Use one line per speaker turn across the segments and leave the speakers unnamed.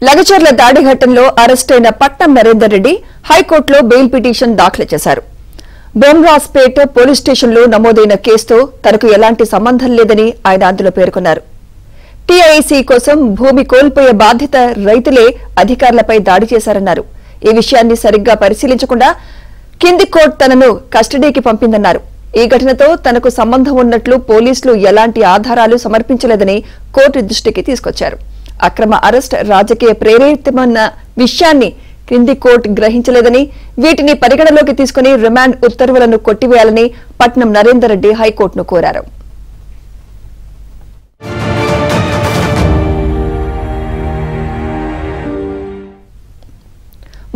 లగచర్ల దాడి ఘటనలో అరెస్ట్ అయిన పట్నం నరేందర్ రెడ్డి హైకోర్టులో బెయిల్ పిటిషన్ దాఖలు చేశారు. బొమ్రాస్పేట్ పోలీస్ స్టేషన్లో నమోదైన కేసుతో తనకు ఎలాంటి సంబంధం లేదని ఆయన అందులో పేర్కొన్నారు. టీఐసీ కోసం భూమి కోల్పోయే బాధ్యత రైతులే అధికారులపై దాడి చేశారన్నారు. ఈ విషయాన్ని సరిగ్గా పరిశీలించకుండా కింది కోర్టు తనను కస్టడీకి పంపిందన్నారు. ఈ ఘటనతో తనకు సంబంధం ఉన్నట్లు పోలీసులు ఎలాంటి ఆధారాలు సమర్పించలేదని కోర్టు దృష్టికి తీసుకొచ్చారు. అక్రమ అరెస్ట్ రాజకీయ ప్రేరేపితమన్న విషయాన్ని క్రింది కోర్టు గ్రహించలేదని, వీటిని పరిగణలోకి తీసుకుని రిమాండ్ ఉత్తర్వులను కొట్టివేయాలని పట్నం నరేందర్ రెడ్డి హైకోర్టును కోరారు.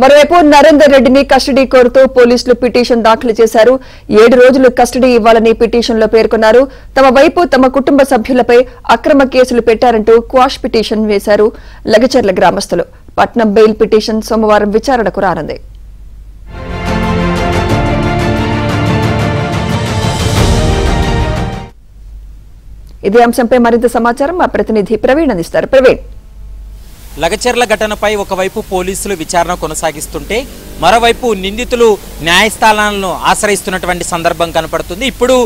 మరోవైపు నరేందర్ రెడ్డిని కస్టడీ కోరుతూ పోలీసులు పిటిషన్ దాఖలు చేశారు. 7 రోజులు కస్టడీ ఇవ్వాలని పిటిషన్లో పేర్కొన్నారు. తమ వైపు తమ కుటుంబ సభ్యులపై అక్రమ కేసులు పెట్టారంటూ క్వాష్ పిటిషన్ వేశారు లగచర్ల గ్రామస్తులు. పట్నం బెయిల్ పిటిషన్ సోమవారం విచారణకు రానుంది. ఇదే అంశంపై మరింత సమాచారం మా ప్రతినిధి ప్రవీణ్ అందిస్తారు. ప్రవీణ్,
లగచర్ల ఘటనపై ఒకవైపు పోలీసులు విచారణ కొనసాగిస్తుంటే మరోవైపు నిందితులు న్యాయస్థానాలను ఆశ్రయిస్తున్నటువంటి సందర్భం కనపడుతుంది. ఇప్పుడు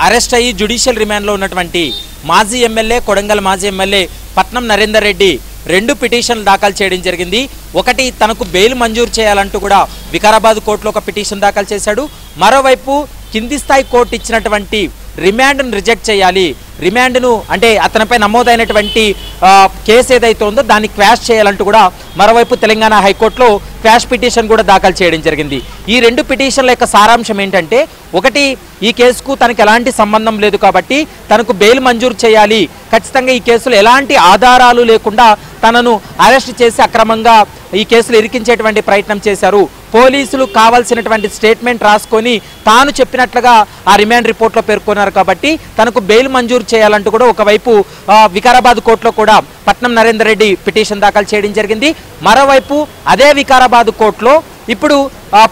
అరెస్ట్ అయ్యి జ్యుడిషియల్ రిమాండ్లో ఉన్నటువంటి మాజీ ఎమ్మెల్యే, కొడంగల్ మాజీ ఎమ్మెల్యే పట్నం నరేందర్ రెడ్డి 2 పిటిషన్లు దాఖలు చేయడం జరిగింది. ఒకటి, తనకు బెయిల్ మంజూరు చేయాలంటూ కూడా వికారాబాద్ కోర్టులో ఒక పిటిషన్ దాఖలు చేశాడు. మరోవైపు కింది స్థాయి కోర్టు ఇచ్చినటువంటి రిమాండ్ను రిజెక్ట్ చేయాలి, రిమాండ్ను అంటే అతనిపై నమోదైనటువంటి కేసు ఏదైతే ఉందో దాన్ని క్వాష్ చేయాలంటూ కూడా మరోవైపు తెలంగాణ హైకోర్టులో క్వాష్ పిటిషన్ కూడా దాఖలు చేయడం జరిగింది. ఈ 2 పిటిషన్ల యొక్క సారాంశం ఏంటంటే, ఒకటి, ఈ కేసుకు తనకు ఎలాంటి సంబంధం లేదు కాబట్టి తనకు బెయిల్ మంజూరు చేయాలి, ఖచ్చితంగా ఈ కేసులో ఎలాంటి ఆధారాలు లేకుండా తనను అరెస్ట్ చేసి అక్రమంగా ఈ కేసులు ఇరికించేటువంటి ప్రయత్నం చేశారు, పోలీసులు కావాల్సినటువంటి స్టేట్మెంట్ రాసుకొని తాను చెప్పినట్లుగా ఆ రిమాండ్ రిపోర్ట్లో పేర్కొన్నారు కాబట్టి తనకు బెయిల్ మంజూరు చేయాలంటూ కూడా ఒకవైపు వికారాబాద్ కోర్టులో కూడా పట్నం నరేందర్ రెడ్డి పిటిషన్ దాఖలు చేయడం జరిగింది. మరోవైపు అదే వికారాబాద్ కోర్టులో ఇప్పుడు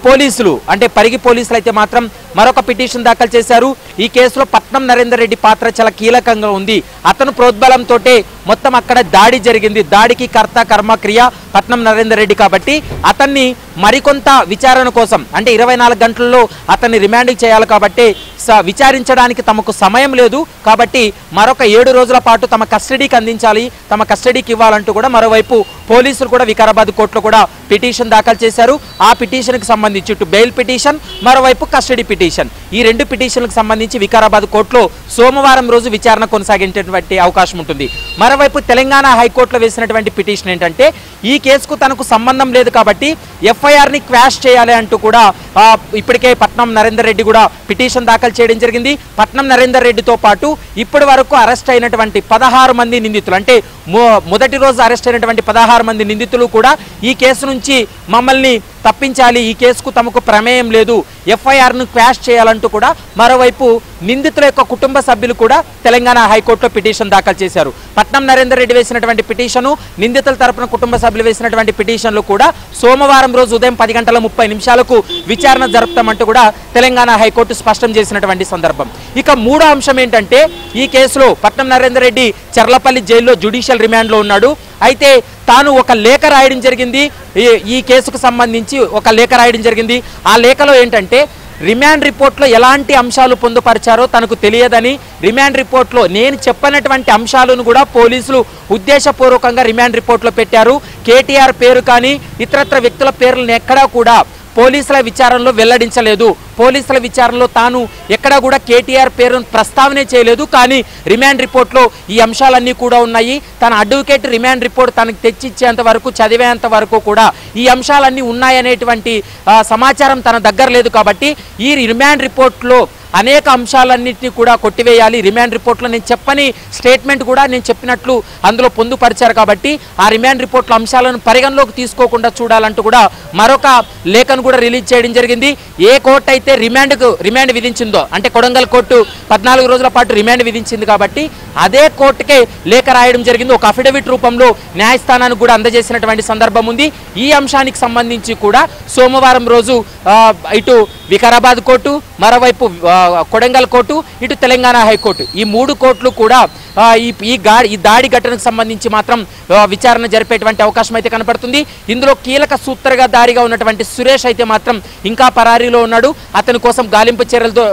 పోలీసులు అంటే పరిగి పోలీసులు అయితే మాత్రం మరొక పిటిషన్ దాఖలు చేశారు. ఈ కేసులో పట్నం నరేందర్ రెడ్డి పాత్ర చాలా కీలకంగా ఉంది, అతను ప్రోద్బలంతో మొత్తం అక్కడ దాడి జరిగింది, దాడికి కర్త కర్మ క్రియ పట్నం నరేందర్ రెడ్డి కాబట్టి అతన్ని మరికొంత విచారణ కోసం అంటే 24 గంటల్లో అతన్ని రిమాండ్ చేయాలి కాబట్టి విచారించడానికి తమకు సమయం లేదు కాబట్టి మరొక 7 రోజుల పాటు తమ కస్టడీకి అందించాలి, తమ కస్టడీకి ఇవ్వాలంటూ కూడా మరోవైపు పోలీసులు కూడా వికారాబాద్ కోర్టులో కూడా పిటిషన్ దాఖలు చేశారు. ఆ పిటిషన్కి సంబంధించి ఇటు బెయిల్ పిటిషన్, మరోవైపు కస్టడీ పిటిషన్, ఈ 2 పిటిషన్లకు సంబంధించి వికారాబాద్ కోర్టులో సోమవారం రోజు విచారణ కొనసాగించేటువంటి అవకాశం ఉంటుంది. మరోవైపు తెలంగాణ హైకోర్టులో వేసినటువంటి పిటిషన్ ఏంటంటే, ఈ కేసుకు తనకు సంబంధం లేదు కాబట్టి ఎఫ్ఐఆర్ని క్వాష్ చేయాలి అంటూ కూడా ఇప్పటికే పట్నం నరేందర్ రెడ్డి కూడా పిటిషన్ దాఖలు చేయడం జరిగింది. పట్నం నరేందర్ రెడ్డితో పాటు ఇప్పటి వరకు అరెస్ట్ అయినటువంటి 16 మంది నిందితులు అంటే మొదటి రోజు అరెస్ట్ అయినటువంటి 16 మంది నిందితులు కూడా ఈ కేసు నుంచి మమ్మల్ని తప్పించాలి, ఈ కేసుకు తమకు ప్రమేయం లేదు, ఎఫ్ఐఆర్ను క్వాష్ చేయాలంటూ కూడా మరోవైపు నిందితుల యొక్క కుటుంబ సభ్యులు కూడా తెలంగాణ హైకోర్టులో పిటిషన్ దాఖలు చేశారు. పట్నం నరేందర్ రెడ్డి వేసినటువంటి పిటిషను, నిందితుల తరపున కుటుంబ సభ్యులు వేసినటువంటి పిటిషన్లు కూడా సోమవారం రోజు ఉదయం 10:30 విచారణ జరుపుతామంటూ కూడా తెలంగాణ హైకోర్టు స్పష్టం చేసినటువంటి సందర్భం. ఇక మూడో అంశం ఏంటంటే, ఈ కేసులో పట్నం నరేందర్ రెడ్డి చర్లపల్లి జైల్లో జ్యుడిషియల్ రిమాండ్లో ఉన్నాడు. అయితే తాను ఒక లేఖ రాయడం జరిగింది, ఈ కేసుకు సంబంధించి ఒక లేఖ రాయడం జరిగింది. ఆ లేఖలో ఏంటంటే, రిమాండ్ రిపోర్ట్లో ఎలాంటి అంశాలు పొందుపరిచారో తనకు తెలియదని, రిమాండ్ రిపోర్ట్లో నేను చెప్పినటువంటి అంశాలను కూడా పోలీసులు ఉద్దేశపూర్వకంగా రిమాండ్ రిపోర్ట్లో పెట్టారు. కేటీఆర్ పేరు కానీ ఇతరత్ర వ్యక్తుల పేర్లను ఎక్కడా కూడా పోలీసుల విచారణలో వెల్లడించలేదు, పోలీసుల విచారణలో తాను ఎక్కడా కూడా కేటీఆర్ పేరును ప్రస్తావనే చేయలేదు. కానీ రిమాండ్ రిపోర్ట్లో ఈ అంశాలన్నీ కూడా ఉన్నాయి. తన అడ్వకేట్ రిమాండ్ రిపోర్ట్ తనకు తెచ్చిచ్చేంత వరకు, చదివేంత వరకు కూడా ఈ అంశాలన్నీ ఉన్నాయనేటువంటి సమాచారం తన దగ్గర లేదు కాబట్టి ఈ రిమాండ్ రిపోర్ట్లో అనేక అంశాలన్నింటినీ కూడా కొట్టివేయాలి, రిమాండ్ రిపోర్ట్లో నేను చెప్పని స్టేట్మెంట్ కూడా నేను చెప్పినట్లు అందులో పొందుపరిచారు కాబట్టి ఆ రిమాండ్ రిపోర్ట్లో అంశాలను పరిగణలోకి తీసుకోకుండా చూడాలంటూ కూడా మరొక లేఖను కూడా రిలీజ్ చేయడం జరిగింది. ఏ కోర్టు అయితే రిమాండ్ విధించిందో అంటే కొడంగల్ కోర్టు 14 రోజుల పాటు రిమాండ్ విధించింది కాబట్టి అదే కోర్టుకే లేఖ రాయడం జరిగింది. ఒక అఫిడవిట్ రూపంలో న్యాయస్థానానికి కూడా అందజేసినటువంటి సందర్భం ఉంది. ఈ అంశానికి సంబంధించి కూడా సోమవారం రోజు ఇటు వికారాబాద్ కోర్టు, మరోవైపు కొడంగల్ కోర్టు, ఇటు తెలంగాణ హైకోర్టు, ఈ 3 కోర్టులు కూడా ఈ దాడి ఘటనకు సంబంధించి మాత్రం విచారణ జరిపేటువంటి అవకాశం అయితే కనపడుతుంది. ఇందులో కీలక సూత్రధారిగా ఉన్నటువంటి సురేష్ అయితే మాత్రం ఇంకా పరారీలో ఉన్నాడు. అతని కోసం గాలింపు చర్యలతో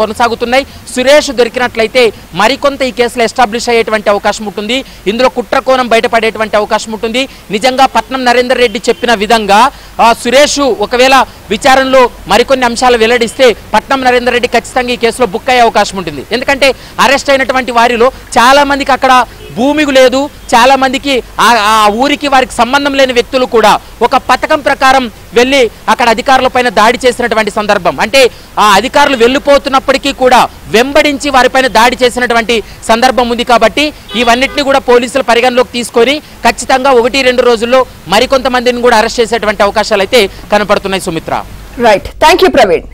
కొనసాగుతున్నాయి. సురేష్ దొరికినట్లయితే మరికొంత ఈ కేసులో ఎస్టాబ్లిష్ అయ్యేటువంటి అవకాశం ఉంటుంది. ఇందులో కుట్ర కోణం బయటపడేటువంటి అవకాశం ఉంటుంది. నిజంగా పట్నం నరేందర్ రెడ్డి చెప్పిన విధంగా సురేష్ ఒకవేళ విచారణలో మరికొన్ని అంశాలు వెల్లడిస్తే పట్నం నరేందర్ రెడ్డి ఖచ్చితంగా ఈ కేసులో బుక్ అయ్యే అవకాశం ఉంటుంది. ఎందుకంటే అరెస్ట్ అయినటువంటి వారిలో చాలా మందికి అక్కడ భూమి లేదు, చాలా మందికి ఆ ఊరికి వారికి సంబంధం లేని వ్యక్తులు కూడా ఒక పథకం ప్రకారం వెళ్ళి అక్కడ అధికారులపైన దాడి చేసినటువంటి సందర్భం. అంటే ఆ అధికారులు వెళ్ళిపోతున్నప్పటికీ కూడా వెంబడించి వారిపైన దాడి చేసినటువంటి సందర్భం ఉంది. కాబట్టి ఇవన్నిటిని కూడా పోలీసులు పరిగణలోకి తీసుకొని ఖచ్చితంగా 1-2 రోజుల్లో మరికొంతమందిని కూడా అరెస్ట్ చేసేటువంటి అవకాశాలు అయితే కనపడుతున్నాయి. Sumitra.
Right, thank you Praveen.